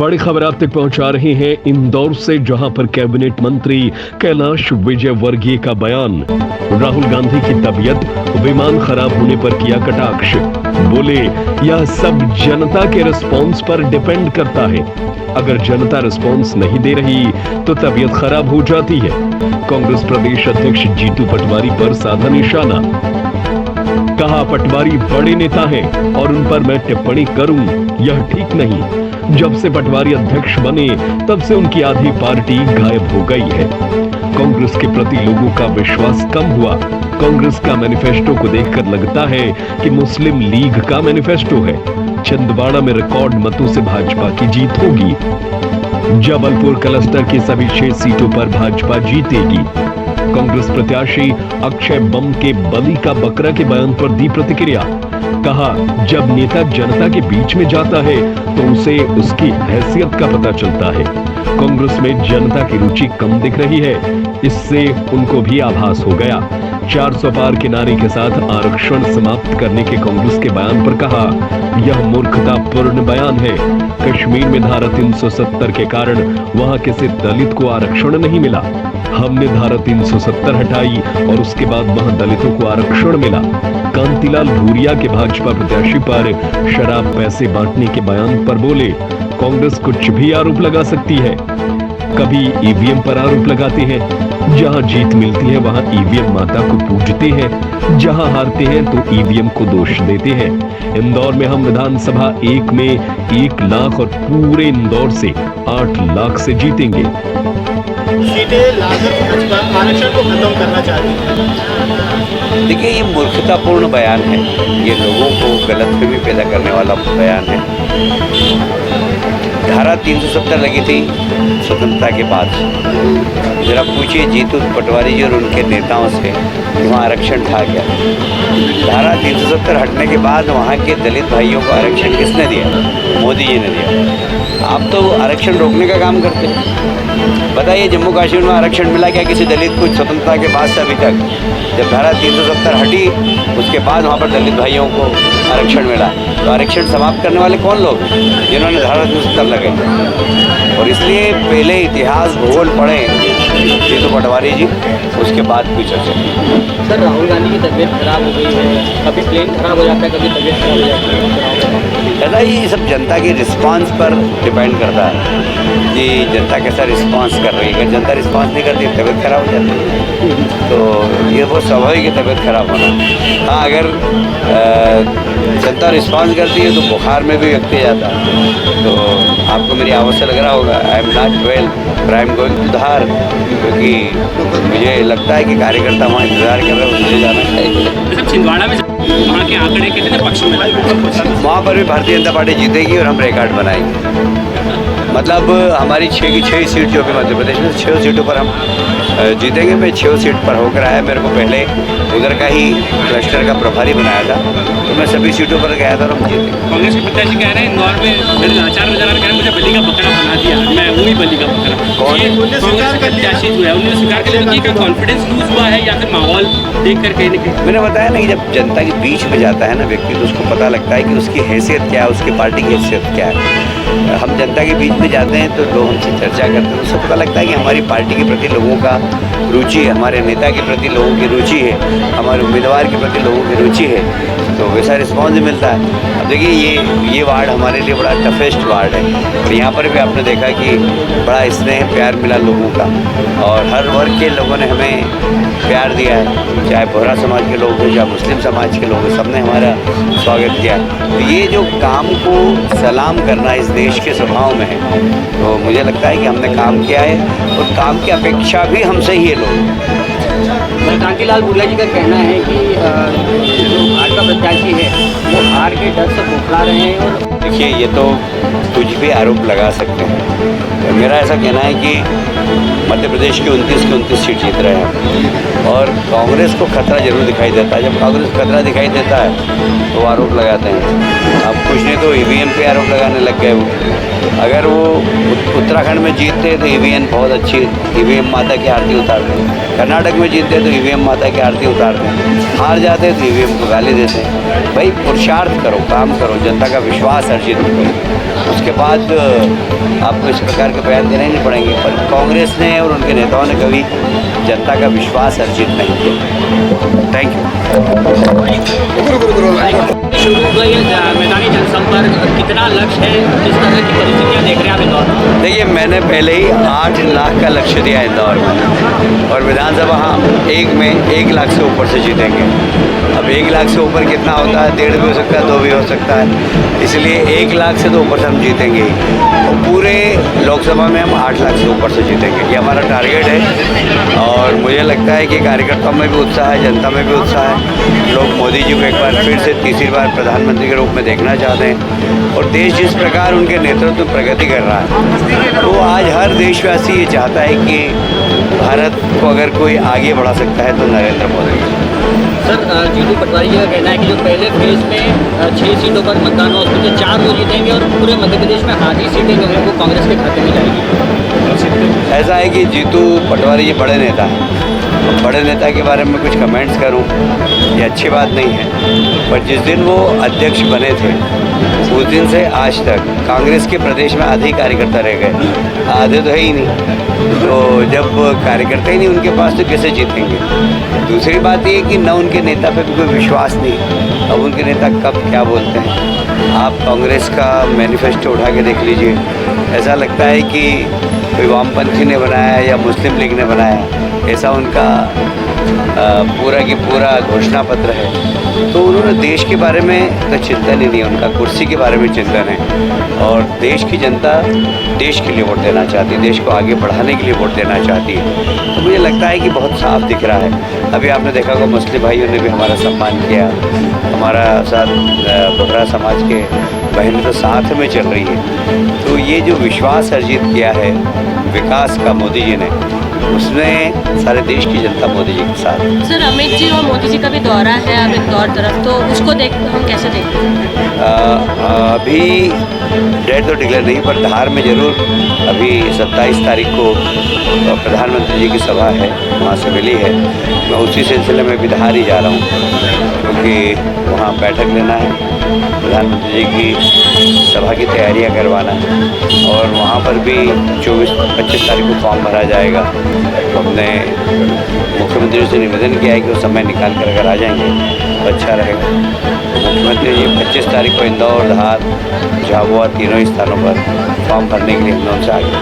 बड़ी खबर आप तक पहुंचा रहे हैं इंदौर से, जहां पर कैबिनेट मंत्री कैलाश विजयवर्गीय का बयान। राहुल गांधी की तबीयत, विमान खराब होने पर किया कटाक्ष। बोले, यह सब जनता के रिस्पॉन्स पर डिपेंड करता है। अगर जनता रिस्पॉन्स नहीं दे रही तो तबीयत खराब हो जाती है। कांग्रेस प्रदेश अध्यक्ष जीतू पटवारी पर साधा निशाना। कहा, पटवारी बड़े नेता हैं और उन पर मैं टिप्पणी करूं यह ठीक नहीं। जब से पटवारी अध्यक्ष बने तब से उनकी आधी पार्टी गायब हो गई है। कांग्रेस के प्रति लोगों का विश्वास कम हुआ। कांग्रेस का मैनिफेस्टो को देखकर लगता है कि मुस्लिम लीग का मैनिफेस्टो है। छिंदवाड़ा में रिकॉर्ड मतों से भाजपा की जीत होगी। जबलपुर क्लस्टर की सभी 6 सीटों पर भाजपा जीतेगी। कांग्रेस प्रत्याशी अक्षय बम के बलि का बकरा के बयान पर दी प्रतिक्रिया। कहा, जब नेता जनता के बीच में जाता है तो उसे उसकी हैसियत का पता चलता है। कांग्रेस में जनता की रुचि कम दिख रही है, इससे उनको भी आभास हो गया। 400 पार के नारे के साथ आरक्षण समाप्त करने के कांग्रेस के बयान पर कहा, यह मूर्खतापूर्ण बयान है। कश्मीर में धारा 370 के कारण वहां किसी दलित को आरक्षण नहीं मिला। हमने धारा 370 हटाई और उसके बाद वहां दलितों को आरक्षण मिला। कांतिलाल भूरिया के भाजपा प्रत्याशी पर शराब पैसे बांटने के बयान पर बोले, कांग्रेस कुछ भी आरोप लगा सकती है। कभी ईवीएम पर आरोप लगाते हैं, जहां जीत मिलती है वहां ईवीएम माता को पूजते हैं, जहां हारते हैं तो ईवीएम को दोष देते हैं। इंदौर में हम विधानसभा 1 में 1 लाख और पूरे इंदौर से 8 लाख से जीतेंगे। सीटें लाकर आरक्षण को खत्म करना चाहती है। देखिए, ये मूर्खतापूर्ण बयान है। ये लोगों को गलतफहमी पैदा करने वाला बयान है। धारा 370 लगी थी स्वतंत्रता के बाद। जरा पूछिए जीतू पटवारी जी और उनके नेताओं से कि वहाँ आरक्षण था क्या। धारा 370 हटने के बाद वहाँ के दलित भाइयों को आरक्षण किसने दिया? मोदी जी ने दिया। आप तो आरक्षण रोकने का काम करते हैं। बताइए, जम्मू कश्मीर में आरक्षण मिला क्या किसी दलित को स्वतंत्रता के बाद से अभी तक? जब धारा 370 हटी उसके बाद वहाँ पर दलित भाइयों को आरक्षण मिला। तो आरक्षण समाप्त करने वाले कौन लोग जिन्होंने धारा 370 लगाई? और इसलिए पहले इतिहास भूगोल पढ़ें जीतू पटवारी जी, उसके बाद कोई चर्चा। सर, राहुल गांधी की तबीयत खराब हो गई है, कभी प्लेन खराब हो जाता है, कभी तबीयत खराब हो जाती है। दादा, ये सब जनता के रिस्पांस पर डिपेंड करता है कि जनता कैसा रिस्पांस कर रही है। अगर जनता रिस्पांस नहीं करती तबीयत खराब हो जाती है, तो ये बहुत स्वाभाविक है तबीयत खराब होना। हाँ, अगर जनता रिस्पांस करती है तो बुखार में भी व्यक्ति जाता है। तो आपको मेरी आवाज़ से लग रहा होगा, I am not well but I am going to Dhar, क्योंकि मुझे लगता है कि कार्यकर्ता वहाँ इंतजार कर रहे हैं, मुझे जाना चाहिए। छिंदवाड़ा में वहाँ के आंकड़े कितने पक्ष में? वहाँ पर भी भारतीय जनता पार्टी जीतेगी और हम रिकॉर्ड बनाएंगे। मतलब हमारी 6 की 6 सीट जो कि मध्य प्रदेश में 6 सीटों पर हम जीतेंगे। मैं 6 सीट पर होकर आया, मेरे को पहले उधर का ही क्लस्टर का प्रभारी बनाया था, तो मैं सभी सीटों पर गया था और हम जीते। कांग्रेस के प्रत्याशी कह रहे हैं इंदौर में मेरे आचार विचार कह रहे हैं मुझे बलि का बकरा बना दिया, मैं वही बलि का बकरा। कांग्रेस प्रत्याशी जो है उन्होंने स्वीकार कर लिया कि कॉन्फिडेंस लूज हुआ है या फिर माहौल देख कर कहीं। मैंने बताया ना कि जब जनता के बीच में जाता है ना व्यक्ति, तो उसको पता लगता है कि उसकी हैसियत क्या है, उसकी पार्टी की हैसियत क्या है। हम जनता के बीच में जाते हैं तो लोग हमसे चर्चा करते हैं, उससे पता लगता है कि हमारी पार्टी के प्रति लोगों का रुचि है, हमारे नेता के प्रति लोगों की रुचि है, हमारे उम्मीदवार के प्रति लोगों की रुचि है, तो वैसा रिस्पॉन्स मिलता है। अब देखिए, ये वार्ड हमारे लिए बड़ा टफेस्ट वार्ड है और यहाँ पर भी आपने देखा कि बड़ा स्नेह प्यार मिला लोगों का और हर वर्ग के लोगों ने हमें प्यार दिया है, चाहे बोहरा समाज के लोग हो, चाहे मुस्लिम समाज के लोग हो, सबने हमारा स्वागत किया। तो ये जो काम को सलाम करना इस देश के स्वभाव में है, तो मुझे लगता है कि हमने काम किया है और काम की अपेक्षा भी हमसे ही है लोग। कांतिलाल भूरिया जी का कहना है कि जो भाजपा प्रत्याशी है वो हार के डर से बौखला रहे हैं। और देखिए, ये तो कुछ भी आरोप लगा सकते हैं। मेरा ऐसा कहना है कि मध्य प्रदेश की 29 सीट जीत रहे हैं और कांग्रेस को खतरा जरूर दिखाई देता है। जब कांग्रेस को खतरा दिखाई देता है तो आरोप लगाते हैं। अब कुछ नहीं तो ईवीएम पे आरोप लगाने लग गए वो। अगर वो उत्तराखंड में जीतते तो ईवीएम बहुत अच्छी ईवीएम माता की आरती उतारते हैं, कर्नाटक में जीतते तो ईवीएम माता की आरती उतारते हैं, हार जाते तो ईवीएम को गाली देते हैं। भाई पुरुषार्थ करो, काम करो, जनता का विश्वास अर्जित करो, उसके बाद आपको इस प्रकार के बयान देने नहीं पड़ेंगे। पर कांग्रेस ने और उनके नेताओं ने कभी जनता का विश्वास अर्जित नहीं किया। Thank you. शुरू हुई मैदानी जनसंपर्क, कितना लक्ष्य है, किस तरह की परिस्थितियाँ देख रहे हैं आप इंदौर में? देखिए, मैंने पहले ही 8 लाख का लक्ष्य दिया इंदौर में, और विधानसभा हम 1 लाख से ऊपर से जीतेंगे। अब 1 लाख से ऊपर कितना होता है, 1.5 भी हो सकता है, 2 भी हो सकता है, इसलिए 1 लाख से तो ऊपर से हम जीतेंगे ही। और पूरे लोकसभा में हम 8 लाख से ऊपर से जीतेंगे, ये हमारा टारगेट है। और मुझे लगता है कि कार्यकर्ताओं में भी उत्साह है, जनता में भी उत्साह है। लोग मोदी जी को एक बार फिर से तीसरी बार प्रधानमंत्री के रूप में देखना चाहते हैं, और देश जिस प्रकार उनके नेतृत्व में प्रगति कर रहा है, तो आज हर देशवासी ये चाहता है कि भारत को अगर कोई आगे बढ़ा सकता है तो नरेंद्र मोदी जी। सर, जीतू पटवारी जी का कहना है कि जो पहले फेज में 6 सीटों पर मतदान हो, उसमें से 4 वो जीतेंगे और पूरे मध्य प्रदेश में आधी सीटें जो है वो कांग्रेस के खाते में जाएगी। ऐसा है कि जीतू पटवारी जी बड़े नेता हैं, बड़े नेता के बारे में कुछ कमेंट्स करूं ये अच्छी बात नहीं है। पर जिस दिन वो अध्यक्ष बने थे उस दिन से आज तक कांग्रेस के प्रदेश में आधे कार्यकर्ता रह गए, आधे तो है ही नहीं। तो जब कार्यकर्ता ही नहीं उनके पास तो कैसे जीतेंगे? दूसरी बात ये कि न उनके नेता पे कोई विश्वास नहीं। अब उनके नेता कब क्या बोलते हैं, आप कांग्रेस का मैनिफेस्टो उठा के देख लीजिए, ऐसा लगता है कि कोई वामपंथी ने बनाया या मुस्लिम लीग ने बनाया, ऐसा उनका पूरा की पूरा घोषणा पत्र है। तो उन्होंने देश के बारे में तो चिंतन ही नहीं, उनका कुर्सी के बारे में चिंतन है। और देश की जनता देश के लिए वोट देना चाहती है, देश को आगे बढ़ाने के लिए वोट देना चाहती है। तो मुझे लगता है कि बहुत साफ दिख रहा है। अभी आपने देखा होगा मुस्लिम भाइयों ने भी हमारा सम्मान किया, हमारा साथ बोहरा समाज के बहन तो साथ में चल रही है। तो ये जो विश्वास अर्जित किया है विकास का मोदी जी ने, उसमें सारे देश की जनता मोदी जी के साथ। सर, अमित जी और मोदी जी का भी दौरा है अब इंदौर तरफ, तो उसको देख हम कैसे देखते हैं? अभी डेट तो डिक्लेयर नहीं, पर धार में ज़रूर अभी 27 तारीख को प्रधानमंत्री जी की सभा है, वहाँ से मिली है। मैं उसी सिलसिले में भी धार ही जा रहा हूँ, क्योंकि वहाँ बैठक लेना है, प्रधानमंत्री जी की सभा की तैयारियाँ करवाना है। और वहाँ पर भी 24-25 तारीख को फॉर्म भरा जाएगा। तो हमने मुख्यमंत्री से निवेदन किया है कि वो समय निकाल कर अगर आ जाएंगे तो अच्छा रहेगा। मुख्यमंत्री जी 25 तारीख को इंदौर, धार, झाबुआ तीनों ही स्थानों पर फॉर्म भरने के लिए हमने उनसे आगे